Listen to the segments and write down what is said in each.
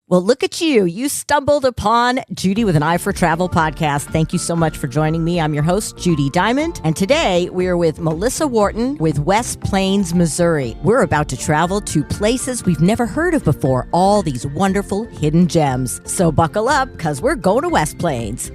Well, look at you. You stumbled upon Judi with an Eye for Travel podcast. Thank you so much for joining me. I'm your host, Judi Diamond, and today we are with Melissa Wharton with West Plains, Missouri. We're about to travel to places we've never heard of before, all these wonderful hidden gems. So buckle up, because we're going to West Plains.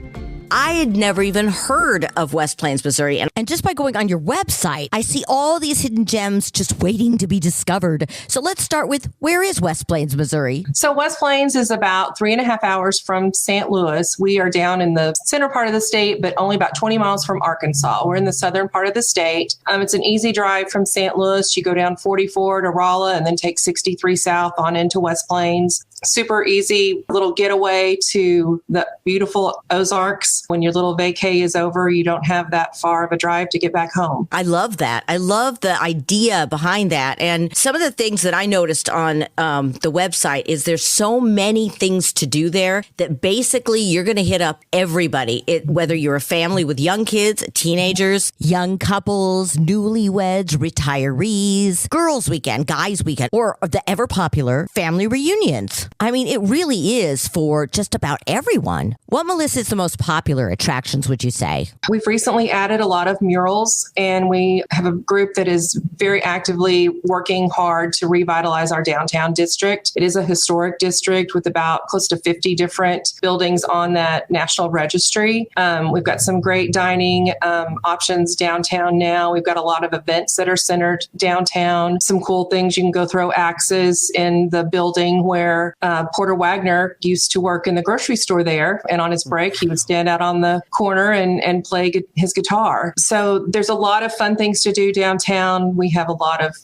I had never even heard of West Plains, Missouri. And just by going on your website, I see all these hidden gems just waiting to be discovered. So let's start with, where is West Plains, Missouri? So West Plains is about 3.5 hours from St. Louis. We are down in the center part of the state, but only about 20 miles from Arkansas. We're in the southern part of the state. It's an easy drive from St. Louis. You go down 44 to Rolla and then take 63 south on into West Plains. Super easy little getaway to the beautiful Ozarks. When your little vacay is over, you don't have that far of a drive to get back home. I love that. I love the idea behind that. And some of the things that I noticed on the website is there's so many things to do there that basically you're going to hit up everybody, whether you're a family with young kids, teenagers, young couples, newlyweds, retirees, girls' weekend, guys' weekend, or the ever popular family reunions. I mean, it really is for just about everyone. What, Melissa, is the most popular attractions, would you say? We've recently added a lot of murals, and we have a group that is very actively working hard to revitalize our downtown district. It is a historic district with about close to 50 different buildings on that national registry. We've got some great dining options downtown now. We've got a lot of events that are centered downtown. Some cool things. You can go throw axes in the building where Porter Waggoner used to work in the grocery store there, and on his break, he would stand out on the corner and play his guitar. So there's a lot of fun things to do downtown. We have a lot of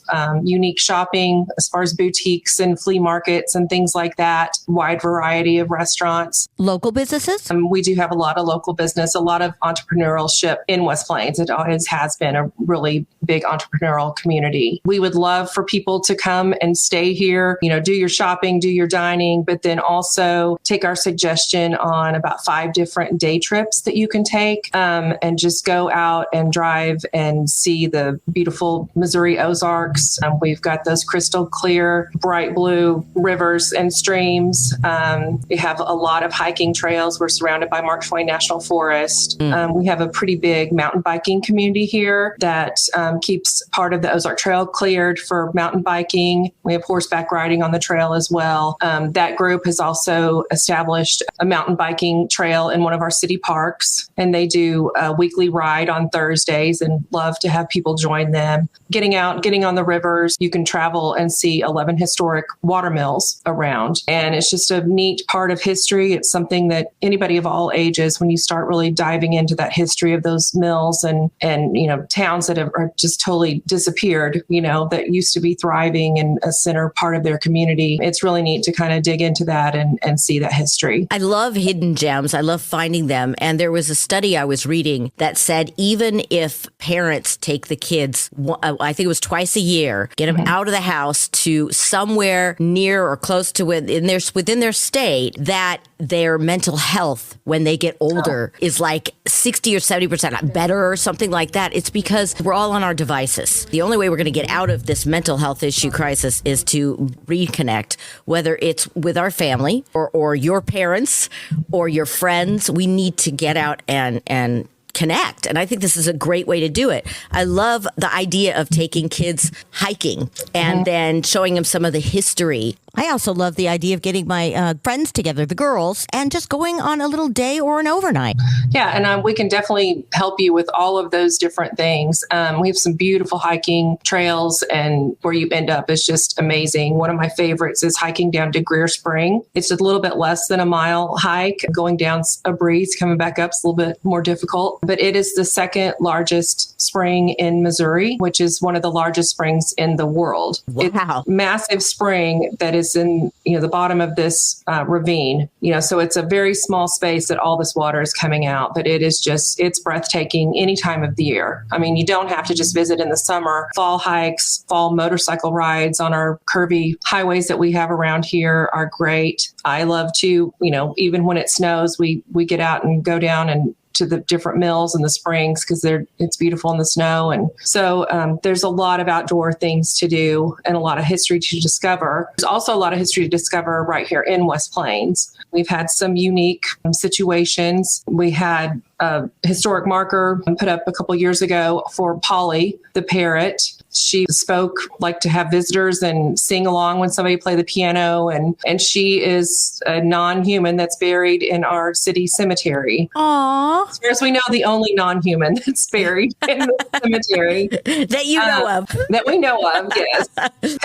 unique shopping as far as boutiques and flea markets and things like that. Wide variety of restaurants. Local businesses? We do have a lot of local business, a lot of entrepreneurship in West Plains. It always has been a really big entrepreneurial community. We would love for people to come and stay here, do your shopping, do your dining, but then also take our suggestion on about 5 different day trips that you can take and just go out and drive and see the beautiful Missouri Ozarks. We've got those crystal clear, bright blue rivers and streams. We have a lot of hiking trails. We're surrounded by Mark Twain National Forest. We have a pretty big mountain biking community here that keeps part of the Ozark Trail cleared for mountain biking. We have horseback riding on the trail as well. That group has also established a mountain biking trail in one of our city parks, and they do a weekly ride on Thursdays and love to have people join them. Getting out, getting on the rivers, you can travel and see 11 historic water mills around, and it's just a neat part of history. It's something that anybody of all ages, when you start really diving into that history of those mills and towns that are just totally disappeared, that used to be thriving and a center part of their community, it's really neat to kind of dig into that and see that history. I love hidden gems. I love finding them. And there was a study I was reading that said even if parents take the kids, I think it was twice a year, get them out of the house to somewhere near or close to within their state, that their mental health when they get older is like 60 or 70% better or something like that. It's because we're all on our devices. The only way we're going to get out of this mental health issue crisis is to reconnect, whether it's with our family or your parents or your friends. We need to get out and connect. And I think this is a great way to do it. I love the idea of taking kids hiking and then showing them some of the history. I also love the idea of getting my friends together, the girls, and just going on a little day or an overnight. Yeah, and we can definitely help you with all of those different things. We have some beautiful hiking trails, and where you end up is just amazing. One of my favorites is hiking down to Greer Spring. It's a little bit less than a mile hike. Going down a breeze, coming back up is a little bit more difficult. But it is the second largest spring in Missouri, which is one of the largest springs in the world. Wow. It's a massive spring that is in the bottom of this ravine. So it's a very small space that all this water is coming out, but it's breathtaking any time of the year. I mean, you don't have to just visit in the summer. Fall hikes, fall motorcycle rides on our curvy highways that we have around here are great. I love to, even when it snows, we get out and go down and to the different mills and the springs because it's beautiful in the snow. And so there's a lot of outdoor things to do and a lot of history to discover. There's also a lot of history to discover right here in West Plains. We've had some unique situations. We had a historic marker put up a couple years ago for Polly, the parrot. She spoke like to have visitors and sing along when somebody played the piano. And she is a non-human that's buried in our city cemetery. Aww. As far as we know, the only non-human that's buried in the cemetery. That you know of. That we know of, yes.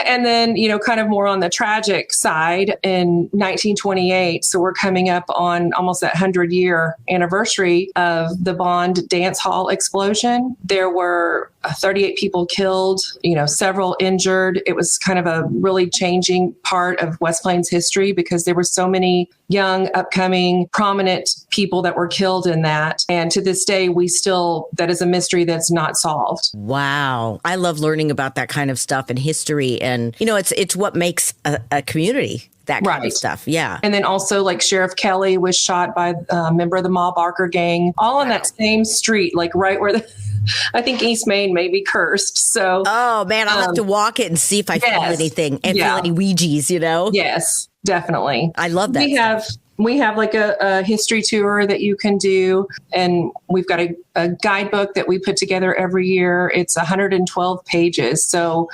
And then, kind of more on the tragic side in 1928. So we're coming up on almost that 100-year anniversary of the Bond dance hall explosion. There were 38 people killed, several injured. It was kind of a really changing part of West Plains history because there were so many young, upcoming, prominent people that were killed in that. And to this day, that is a mystery that's not solved. Wow. I love learning about that kind of stuff in history. And, it's what makes a community. That kind of stuff. Yeah. And then also like Sheriff Kelly was shot by a member of the Ma Barker gang, all on that same street, like right where I think East Main may be cursed. So, oh man, I'll have to walk it and see if I feel anything and feel any Ouijas, Yes, definitely. I love that. We have like a history tour that you can do. And we've got a guidebook that we put together every year. It's 112 pages. So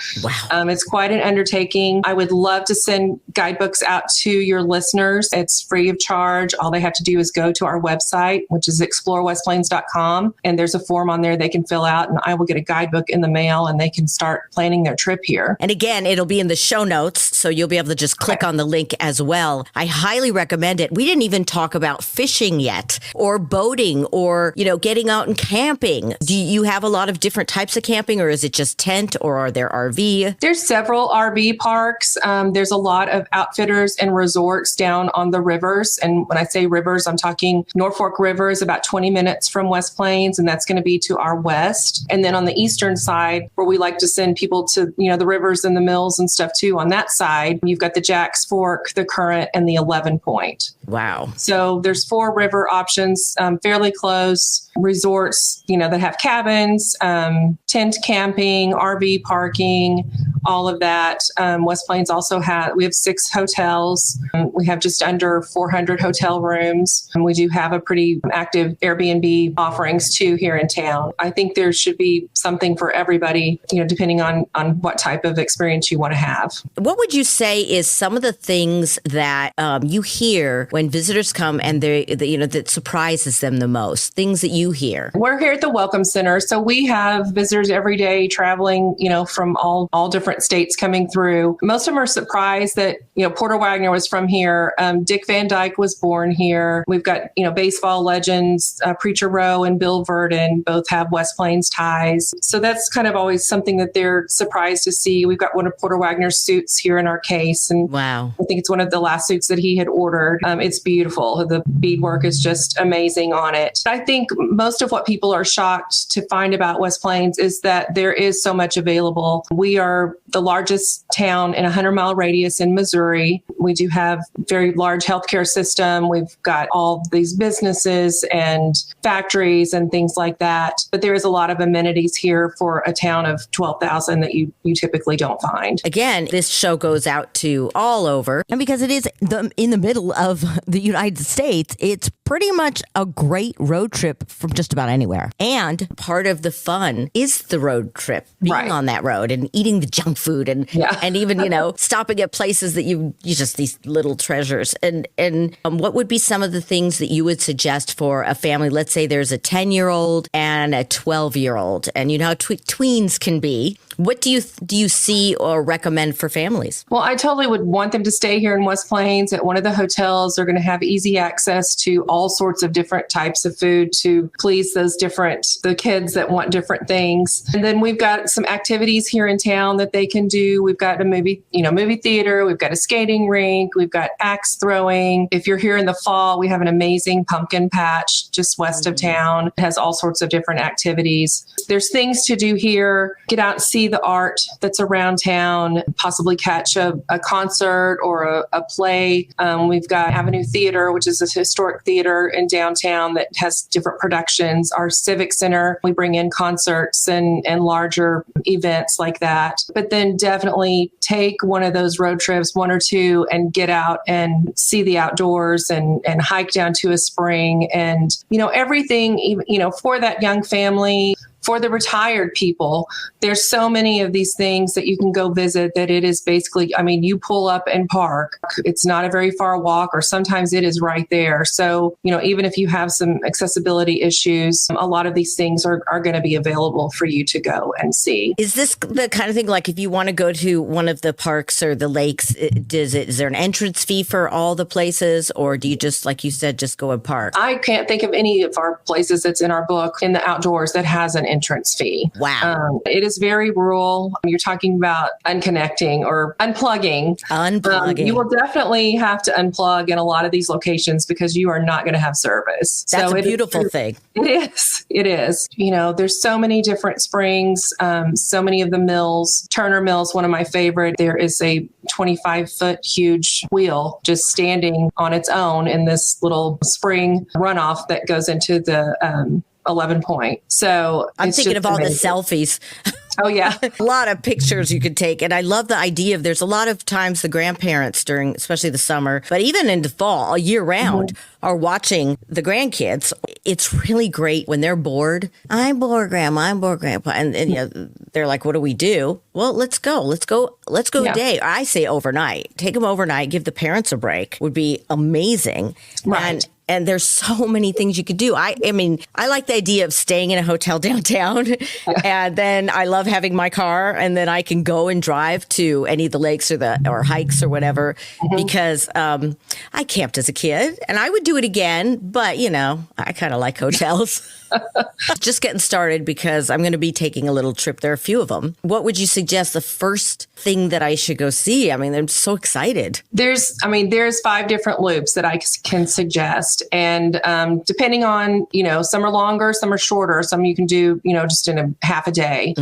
it's quite an undertaking. I would love to send guidebooks out to your listeners. It's free of charge. All they have to do is go to our website, which is explorewestplains.com. And there's a form on there they can fill out and I will get a guidebook in the mail and they can start planning their trip here. And again, it'll be in the show notes. So you'll be able to just click on the link as well. I highly recommend it. We didn't even talk about fishing yet or boating or, getting out and camping. Do you have a lot of different types of camping or is it just tent or are there RV? There's several RV parks. There's a lot of outfitters and resorts down on the rivers. And when I say rivers, I'm talking Norfolk River is about 20 minutes from West Plains, and that's going to be to our west. And then on the eastern side, where we like to send people to, the rivers and the mills and stuff too, on that side, you've got the Jack's Fork, the Current, and the 11 Point. Wow. So there's 4 river options, fairly close. Resorts, that have cabins, tent camping, RV parking, all of that. West Plains also we have 6 hotels. We have just under 400 hotel rooms. And we do have a pretty active Airbnb offerings too here in town. I think there should be something for everybody, depending on what type of experience you want to have. What would you say is some of the things that you hear when visitors come and that surprises them the most? Things that you hear? We're here at the Welcome Center. So we have visitors every day traveling, from all different states coming through. Most of them are surprised that, Porter Waggoner was from here. Dick Van Dyke was born here. We've got, baseball legends, Preacher Rowe and Bill Verdon both have West Plains ties. So that's kind of always something that they're surprised to see. We've got one of Porter Waggoner's suits here in our case. And wow. I think it's one of the last suits that he had ordered. It's beautiful. The beadwork is just amazing on it. I think most of what people are shocked to find about West Plains is that there is so much available. We are the largest town in a 100-mile radius in Missouri. We do have very large healthcare system. We've got all these businesses and factories and things like that. But there is a lot of amenities here for a town of 12,000 that you typically don't find. Again, this show goes out to all over. And because it is in the middle of the United States, it's pretty much a great road trip from just about anywhere. And part of the fun is the road trip, being on that road and eating the junk food and even, stopping at places that you just these little treasures. And what would be some of the things that you would suggest for a family? Let's say there's a 10-year-old and a 12-year-old, and you know how tweens can be. What do you see or recommend for families? Well, I totally would want them to stay here in West Plains at one of the hotels. They're going to have easy access to all sorts of different types of food to please the kids that want different things. And then we've got some activities here in town that they can do. We've got a movie theater. We've got a skating rink. We've got axe throwing. If you're here in the fall, we have an amazing pumpkin patch just west of town. It has all sorts of different activities. There's things to do here. Get out and see the art that's around town, possibly catch a concert or a play. We've got Avenue Theater, which is a historic theater in downtown that has different productions. Our Civic Center, we bring in concerts and larger events like that. But then definitely take one of those road trips, one or two, and get out and see the outdoors and hike down to a spring and, everything, for that young family. For the retired people, there's so many of these things that you can go visit that it is basically, you pull up and park. It's not a very far walk, or sometimes it is right there. So, even if you have some accessibility issues, a lot of these things are going to be available for you to go and see. Is this the kind of thing, like if you want to go to one of the parks or the lakes, is there an entrance fee for all the places, or do you just, like you said, just go and park? I can't think of any of our places that's in our book in the outdoors that has an entrance fee. Wow. It is very rural. You're talking about unconnecting or unplugging. You will definitely have to unplug in a lot of these locations because you are not going to have service. That's a beautiful thing. It is. It is. There's so many different springs, so many of the mills. Turner Mill's one of my favorite. There is a 25-foot huge wheel just standing on its own in this little spring runoff that goes into the 11 Point. So I'm thinking of all the selfies. Oh, yeah. A lot of pictures you could take. And I love the idea of, there's a lot of times the grandparents during, especially the summer, but even in the fall, all year round, are watching the grandkids. It's really great when they're bored. I'm bored, Grandma. I'm bored, Grandpa. And they're like, what do we do? Well, let's go a day. I say overnight. Take them overnight. Give the parents a break. Would be amazing. Right. And there's so many things you could do. I like the idea of staying in a hotel downtown, and then I love having my car, and then I can go and drive to any of the lakes or hikes or whatever, because I camped as a kid, and I would do it again. But I kind of like hotels. Just getting started because I'm going to be taking a little trip. There are a few of them. What would you suggest the first thing that I should go see? I'm so excited. There's 5 different loops that I can suggest. And depending on, some are longer, some are shorter. Some you can do, just in a half a day.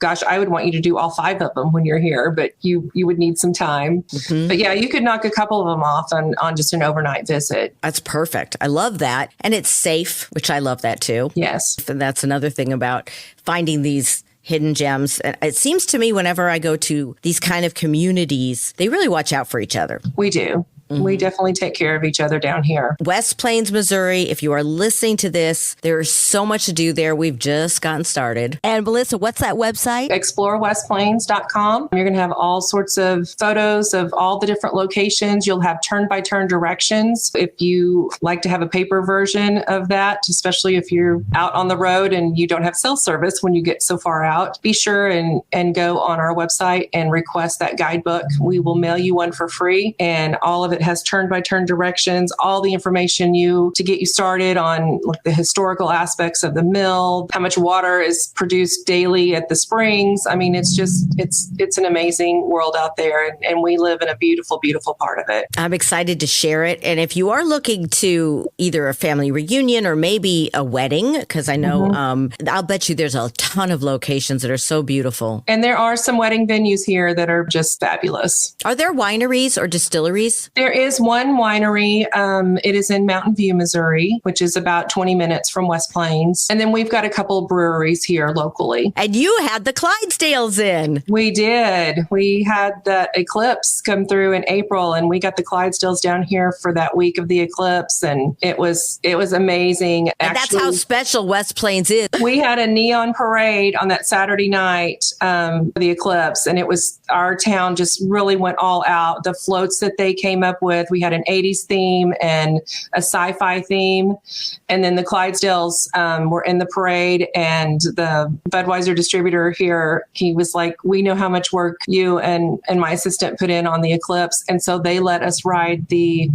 Gosh, I would want you to do all 5 of them when you're here, but you would need some time. But yeah, you could knock a couple of them off on just an overnight visit. That's perfect. I love that. And it's safe, which I love that too. Yes. And that's another thing about finding these hidden gems. And it seems to me whenever I go to these kind of communities, they really watch out for each other. We do. We definitely take care of each other down here. West Plains, Missouri. If you are listening to this, there is so much to do there. We've just gotten started. And Melissa, what's that website? ExploreWestPlains.com. You're going to have all sorts of photos of all the different locations. You'll have turn-by-turn directions. If you like to have a paper version of that, especially if you're out on the road and you don't have cell service when you get so far out, be sure and go on our website and request that guidebook. We will mail you one for free, and all of it has turn-by-turn directions, all the information to get you started on the historical aspects of the mill, how much water is produced daily at the springs. It's an amazing world out there, and we live in a beautiful, beautiful part of it. I'm excited to share it. And if you are looking to either a family reunion or maybe a wedding, because I know, I'll bet you there's a ton of locations that are so beautiful. And there are some wedding venues here that are just fabulous. Are there wineries or distilleries? There is one winery. It is in Mountain View, Missouri, which is about 20 minutes from West Plains. And then we've got a couple of breweries here locally. And you had the Clydesdales in. We did. We had the eclipse come through in April, and we got the Clydesdales down here for that week of the eclipse. And it was amazing. And that's how special West Plains is. We had a neon parade on that Saturday night for the eclipse, and our town just really went all out. The floats that they came up with, we had an 80s theme and a sci-fi theme. And then the Clydesdales were in the parade, and the Budweiser distributor here, he was like, we know how much work you and my assistant put in on the eclipse. And so they let us ride the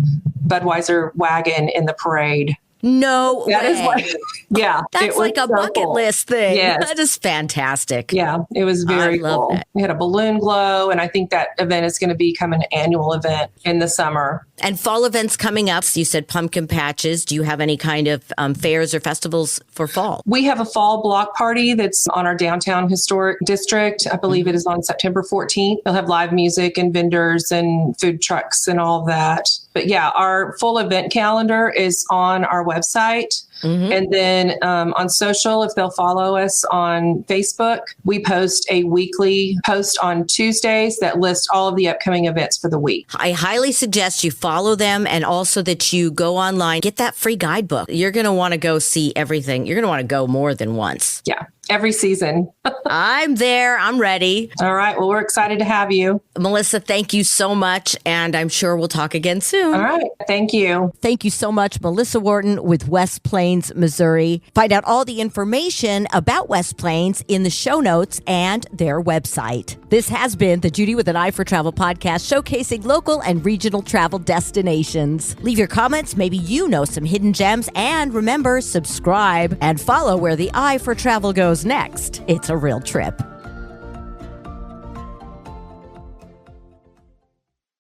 Budweiser wagon in the parade. No That way. is like, yeah. That's like a bucket list thing. Yes. That is fantastic. Yeah, it was very love cool. that. We had a balloon glow, and I think that event is going to become an annual event in the summer. And fall events coming up. So you said pumpkin patches. Do you have any kind of fairs or festivals for fall? We have a fall block party that's on our downtown historic district. I believe it is on September 14th. They'll have live music and vendors and food trucks and all of that. But yeah, our full event calendar is on our website. And then on social, if they'll follow us on Facebook, we post a weekly post on Tuesdays that lists all of the upcoming events for the week. I highly suggest you follow them and also that you go online, get that free guidebook. You're going to want to go see everything. You're going to want to go more than once. Yeah, every season. I'm there. I'm ready. All right. Well, we're excited to have you. Melissa, thank you so much. And I'm sure we'll talk again soon. All right. Thank you. Thank you so much, Melissa Wharton with West Plains, Missouri. Find out all the information about West Plains in the show notes and their website. This has been the Judi with an Eye for Travel podcast, showcasing local and regional travel destinations. Leave your comments. Maybe you know some hidden gems. And remember, subscribe and follow where the Eye for Travel goes next. It's a real trip.